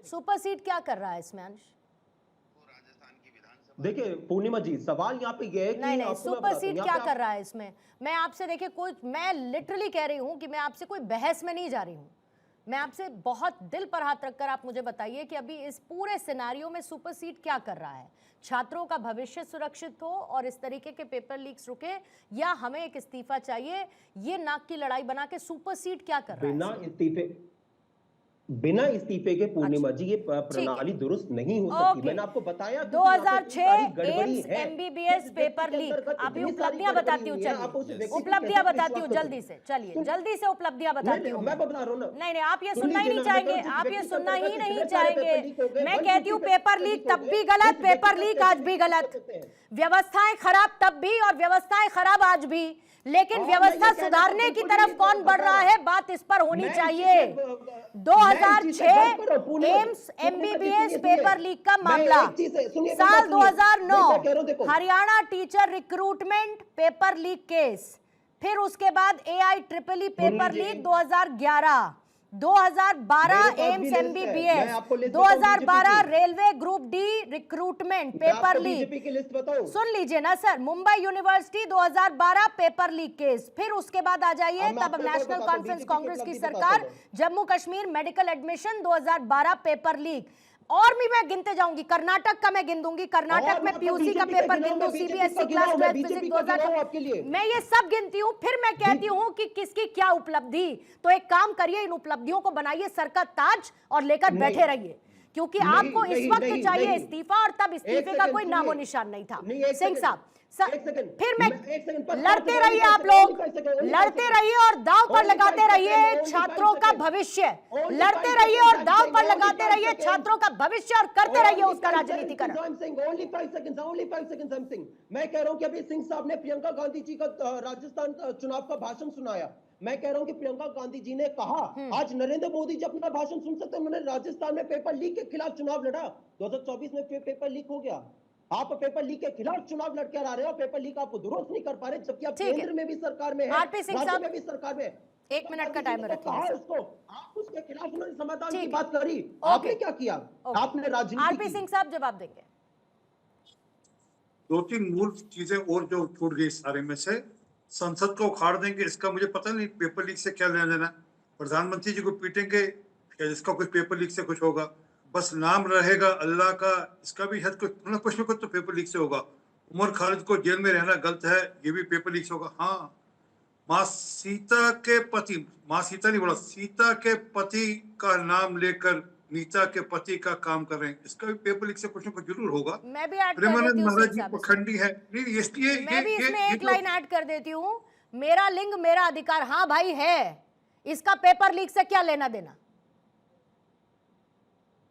Supersede क्या कर रहा है इसमें अंश? देखिए पूर्णिमा जी, सवाल यहाँ पे ये है कि नहीं, सुपरसीड क्या कर रहा है इसमें? मैं आपसे देखिए मैं लिटरली कह रही हूं कि मैं आपसे कोई बहस में नहीं जा रही हूं। मैं आपसे बहुत दिल पर हाथ रखकर आप मुझे बताइए कि अभी इस पूरे सिनेरियो में सुपरसीड क्या कर रहा है? छात्रों का भविष्य सुरक्षित हो और इस तरीके के पेपर लीक्स रुके, या हमें एक इस्तीफा चाहिए? ये नाक की लड़ाई बना के सुपरसीड क्या कर रहा है? बिना इस्तीफे के पूर्णिमा जी ये प्रणाली दुरुस्त नहीं हो सकती। मैंने आपको बताया 2006 एम्स एमबीबीएस पेपर लीक। आप ये उपलब्धियां बताती हूँ, चलिए उपलब्धियां बताती हूँ जल्दी से, चलिए जल्दी से उपलब्धियां बताती हूँ। मैं बता रहा हूँ ना, नहीं आप ये सुनना ही नहीं चाहेंगे, आप ये सुनना ही नहीं चाहेंगे। मैं कहती हूँ पेपर लीक तब भी गलत, पेपर लीक आज भी गलत, व्यवस्थाएं खराब तब भी और व्यवस्थाएं खराब आज भी, लेकिन व्यवस्था सुधारने की तरफ कौन बढ़ रहा है, बात इस पर होनी चाहिए। 2006 एम्स एमबीबीएस पेपर लीक का मामला, साल 2009 Haryana teacher recruitment paper leak case, फिर उसके बाद AIEEE paper leak 2011, 2012 AIIMS MBBS, 2012 railway group D recruitment paper leak. सुन लीजिए ना sir, Mumbai university 2012 paper leak case, फिर उसके बाद आ जाइए तब नेशनल कॉन्फ्रेंस कांग्रेस की सरकार, Jammu Kashmir medical admission 2012 paper leak, और भी मैं गिनते जाऊंगी। कर्नाटक का मैं गिन दूंगी, कर्नाटक में PUC का पेपर गिन दूं, CBSE क्लास 12 फिजिक्स 2000, मैं ये सब गिनती हूं, फिर मैं कहती हूं कि किसकी क्या उपलब्धि। तो एक काम करिए, इन उपलब्धियों को बनाइए सर का ताज और लेकर बैठे रहिए, क्योंकि आपको इस वक्त चाहिए इस्तीफा और तब इस्तीफे का कोई नामो निशान नहीं था। सिंह साहब फिर मैं लड़ते रहिए, आप लोग लड़ते रहिए और दांव पर लगाते रहिए छात्रों का भविष्य, लड़ते रहिए और दांव पर लगाते रहिए छात्रों का भविष्य और करते रहिए उसका राजनीतिकरण। मैं कह रहा हूं कि अभी सिंह साहब ने प्रियंका गांधी जी का राजस्थान चुनाव का भाषण सुनाया। मैं कह रहा हूं कि प्रियंका गांधी जी ने कहा, आज नरेंद्र मोदी जी अपना भाषण सुन सकते हैं, उन्होंने राजस्थान में पेपर लीक के खिलाफ चुनाव लड़ा। 2024 में पेपर लीक हो गया, आप पेपर लीक के खिलाफ चुनाव लड़कर आ रहे हो, पेपर लीक आपको दुरुस्त नहीं कर पा रहे, जबकि आप केंद्र में भी सरकार में है, राज्य में भी सरकार में। 1 मिनट का टाइमर रखिए उसको, आप उसके खिलाफ उन्होंने समाधान की बात करी, आपने क्या किया? आपने राजनीति। आरपी सिंह साहब जवाब देंगे। 2-3 मूल चीजें और जो छूट गई सारे में से, संसद को उखाड़ देंगे, इसका मुझे पता नहीं पेपर लीक से क्या लेना देना। प्रधानमंत्री जी को पीटेंगे या इसका कुछ पेपर लीक से कुछ होगा, बस नाम रहेगा अल्लाह का, इसका भी शायद कुछ न कुछ तो पेपर लीक से होगा। उमर खालिद को जेल में रहना गलत है, ये भी पेपर लीक से होगा। हाँ, माँ सीता के पति, माँ सीता नहीं बोला, सीता के पति का नाम लेकर नीता के पति का काम कर रहे हैं, इसका भी पेपर लीक से कुछ न कुछ जरूर होगा। मैं भी ऐड कर देती हूं, महाराज जी पखंडी है, नहीं इसलिए मैं भी इसमें एक लाइन ऐड कर देती हूं, मेरा लिंग मेरा अधिकार। हाँ भाई है, इसका पेपर लीक से क्या लेना देना?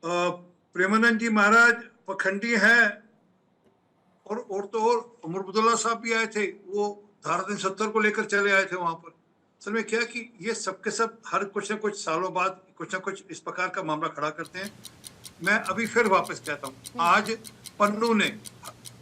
प्रेमानंद जी महाराज पखंडी है, और तो और उमर अब्दुल्ला साहब भी आए थे, वो धारा 370 को लेकर चले आए थे वहां पर। असल में क्या कि ये सबके सब हर कुछ न कुछ सालों बाद कुछ न कुछ इस प्रकार का मामला खड़ा करते हैं। मैं अभी फिर वापस कहता हूँ, आज पन्नू ने,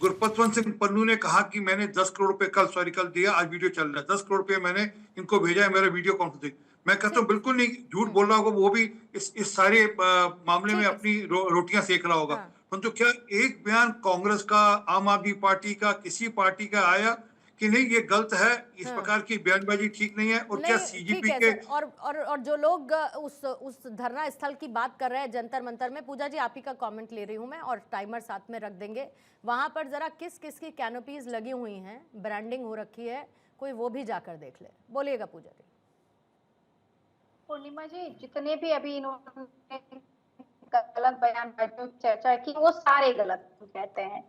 गुरपतवंत सिंह पन्नू ने कहा कि मैंने 10 करोड़ रुपए कल दिया, आज वीडियो चल रहा है, 10 करोड़ रुपए मैंने इनको भेजा है, मेरा वीडियो कॉन्फ्रेंस। मैं कहता हूँ बिल्कुल नहीं, झूठ बोल रहा होगा वो भी, इस सारे मामले में अपनी रोटियां सेक रहा होगा। परंतु क्या एक बयान कांग्रेस का, आम आदमी पार्टी का, किसी पार्टी का आया कि नहीं ये गलत है, इस प्रकार की बयानबाजी ठीक नहीं है? और क्या CGP के और जो लोग उस धरना स्थल की बात कर रहे हैं जंतर मंतर में, पूजा जी आप ही का कमेंट ले रही हूं मैं, और टाइमर साथ में रख देंगे, वहां पर जरा किस किस की कैनोपीज लगी हुई हैं, ब्रांडिंग हो रखी है, कोई वो भी जाकर देख ले। बोलिएगा पूजा जी। पूर्णिमा जी, जितने भी अभी इन्होंने गलत बयानबाजी चर्चा की वो सारे गलत कहते हैं,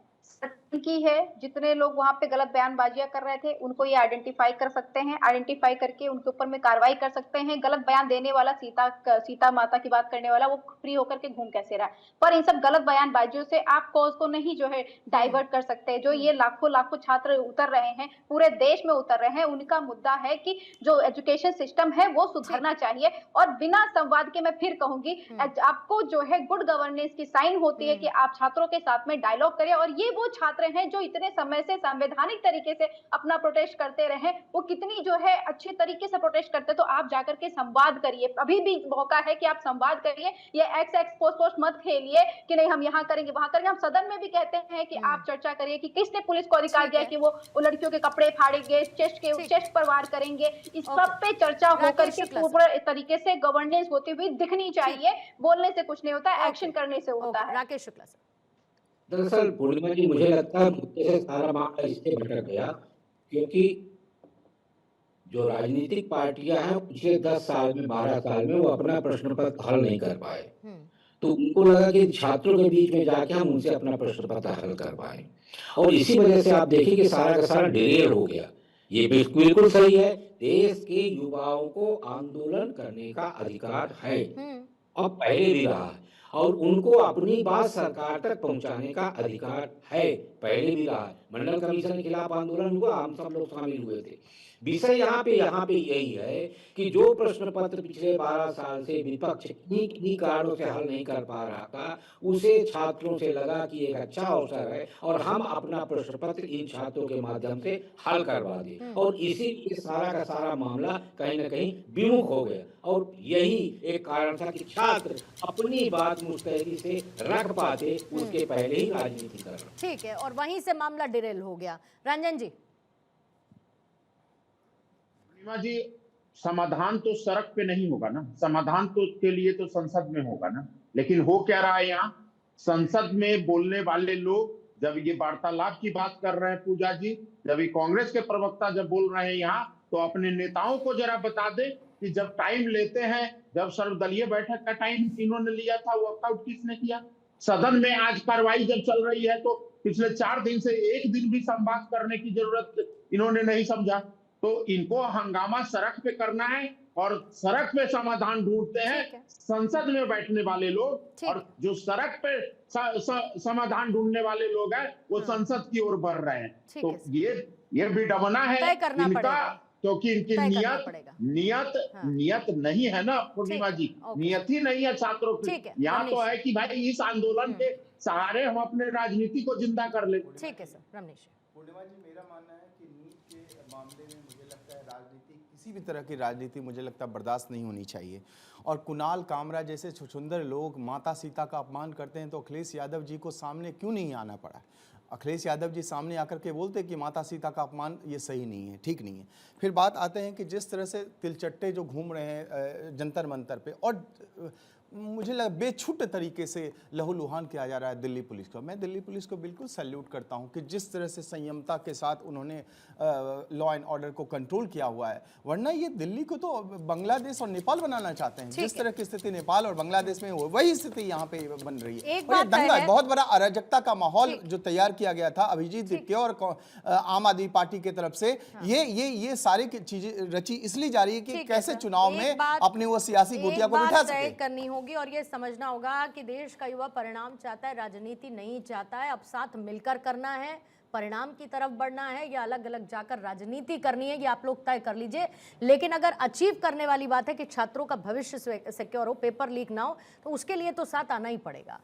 की है। जितने लोग वहां पे गलत बयानबाजियां कर रहे थे उनको ये आइडेंटिफाई कर सकते हैं, आइडेंटिफाई करके उनके ऊपर में कार्रवाई कर सकते हैं। गलत बयान देने वाला, सीता माता की बात करने वाला, वो फ्री होकर के घूम कैसे रहा। पर इन सब गलत बयानबाजियों से आप कॉज को नहीं जो है डाइवर्ट कर सकते। जो ये लाखों छात्र उतर रहे हैं, पूरे देश में उतर रहे हैं, उनका मुद्दा है कि जो एजुकेशन सिस्टम है वो सुधरना चाहिए। और बिना संवाद के मैं फिर कहूंगी, आपको जो है गुड गवर्नेंस की साइन होती है कि आप छात्रों के साथ में डायलॉग करें। और ये वो छात्र हैं जो इतने समय से संवैधानिक तरीके से अपना प्रोटेस्ट करते रहे, वो कितनी जो है अच्छे तरीके से प्रोटेस्ट करते, तो आप जाकर के संवाद करिए, अभी भी मौका है कि आप संवाद करिए। ये एक्स एक्स पोस्ट पोस्ट मत खेलिए कि नहीं हम यहाँ करेंगे वहां करेंगे। हम सदन में भी कहते हैं कि आप चर्चा करिए कि किसने पुलिस को अधिकार दिया कि वो लड़कियों के कपड़े फाड़ेंगे, चेस्ट पर वार करेंगे। इस सब पे चर्चा होकर के पूरे तरीके से गवर्नेंस होती हुई दिखनी चाहिए। बोलने से कुछ नहीं होता, एक्शन करने से होता है। राकेश शुक्ला सर। दरअसल पूर्णिमा जी, मुझे लगता है मुद्दे से सारा मामला इससे भटक गया क्योंकि जो राजनीतिक पार्टियां हैं पिछले 10 साल में 12 साल में वो अपना प्रश्न पत्र हल नहीं कर पाए, तो उनको लगा कि छात्रों के बीच में जाके हम उनसे अपना प्रश्न पत्र हल कर पाए, और इसी वजह से आप देखिए कि सारा का सारा डिरेल हो गया। ये बिल्कुल सही है, देश के युवाओं को आंदोलन करने का अधिकार है और पहले भी रहा है, और उनको अपनी बात सरकार तक पहुंचाने का अधिकार है, पहले भी रहा है। मंडल कमीशन के खिलाफ आंदोलन हुआ, हम सब लोग शामिल हुए थे। विषय यहाँ पे यही है कि जो प्रश्न पत्र पिछले 12 साल से विपक्ष किन्हीं कारणों से हल नहीं कर पा रहा था, उसे छात्रों से लगा कि एक अच्छा अवसर है और हम अपना प्रश्न पत्र इन छात्रों के माध्यम से हल करवा दें, और इसीलिए सारा का सारा मामला कहीं न कहीं विमुख हो गया। और यही एक कारण था कि छात्र अपनी बात मुस्तैदी से रख पाते, उसके पहले ही राजनीति कर। ठीक है, और वहीं से मामला डिरेल हो गया। रंजन जी। जी, समाधान तो सड़क पे नहीं होगा ना, समाधान तो के लिए तो संसद में होगा ना। लेकिन हो क्या रहा है यहाँ, संसद में बोलने वाले लोग जब ये वार्तालाप की बात कर रहे हैं पूजा जी, जब ये कांग्रेस के प्रवक्ता जब बोल रहे हैं यहाँ, तो अपने नेताओं को जरा बता दे कि जब टाइम लेते हैं, जब सर्वदलीय बैठक का टाइम इन्होंने लिया था, वर्कआउट किसने किया? सदन में आज कार्रवाई जब चल रही है तो पिछले 4 दिन से एक दिन भी संवाद करने की जरूरत इन्होंने नहीं समझा। तो इनको हंगामा सड़क पे करना है और सड़क पे समाधान ढूंढते हैं संसद में बैठने वाले लोग, और जो सड़क पे समाधान ढूंढने वाले लोग हैं वो संसद की ओर बढ़ रहे हैं। तो ये विडंबना है इनका, क्योंकि इनकी नियत नहीं है ना पूर्णिमा जी, नियत ही नहीं है छात्रों की। यहाँ तो है कि भाई इस आंदोलन के सहारे हम अपने राजनीति को जिंदा कर ले। ठीक है सर। रमेश। पूर्णिमा जी, मेरा मानना है कि नीट के मामले में मुझे लगता है राजनीति, किसी भी तरह की राजनीति मुझे लगता है बर्दाश्त नहीं होनी चाहिए। और कुणाल कामरा जैसे छुछुंदर लोग माता सीता का अपमान करते हैं, तो अखिलेश यादव जी को सामने क्यों नहीं आना पड़ा? अखिलेश यादव जी सामने आकर के बोलते कि माता सीता का अपमान ये सही नहीं है, ठीक नहीं है। फिर बात आते हैं कि जिस तरह से तिलचट्टे जो घूम रहे हैं जंतर मंतर पे, और मुझे लगा बेछूट तरीके से लहूलुहान किया जा रहा है दिल्ली पुलिस को। मैं दिल्ली पुलिस को बिल्कुल सैल्यूट करता हूं कि जिस तरह से संयमता के साथ उन्होंने लॉ एंड ऑर्डर को कंट्रोल किया हुआ है, वरना ये दिल्ली को तो बांग्लादेश और नेपाल बनाना चाहते हैं। जिस तरह की स्थिति नेपाल और बांग्लादेश में हो, वही स्थिति यहाँ पे बन रही है। और ये दंगा, बहुत बड़ा अराजकता का माहौल जो तैयार किया गया था अभिजीत दिप्ते और आम आदमी पार्टी की तरफ से, ये सारी चीजें रची इसलिए जा रही है कि कैसे चुनाव में अपनी वो सियासी गोटियां को बिठा सके। करनी होगी और ये समझना होगा कि देश का युवा परिणाम चाहता है, राजनीति नहीं चाहता है। अब साथ मिलकर करना है, परिणाम की तरफ बढ़ना है या अलग अलग जाकर राजनीति करनी है, ये आप लोग तय कर लीजिए। लेकिन अगर अचीव करने वाली बात है कि छात्रों का भविष्य सिक्योर हो, पेपर लीक ना हो, तो उसके लिए तो साथ आना ही पड़ेगा।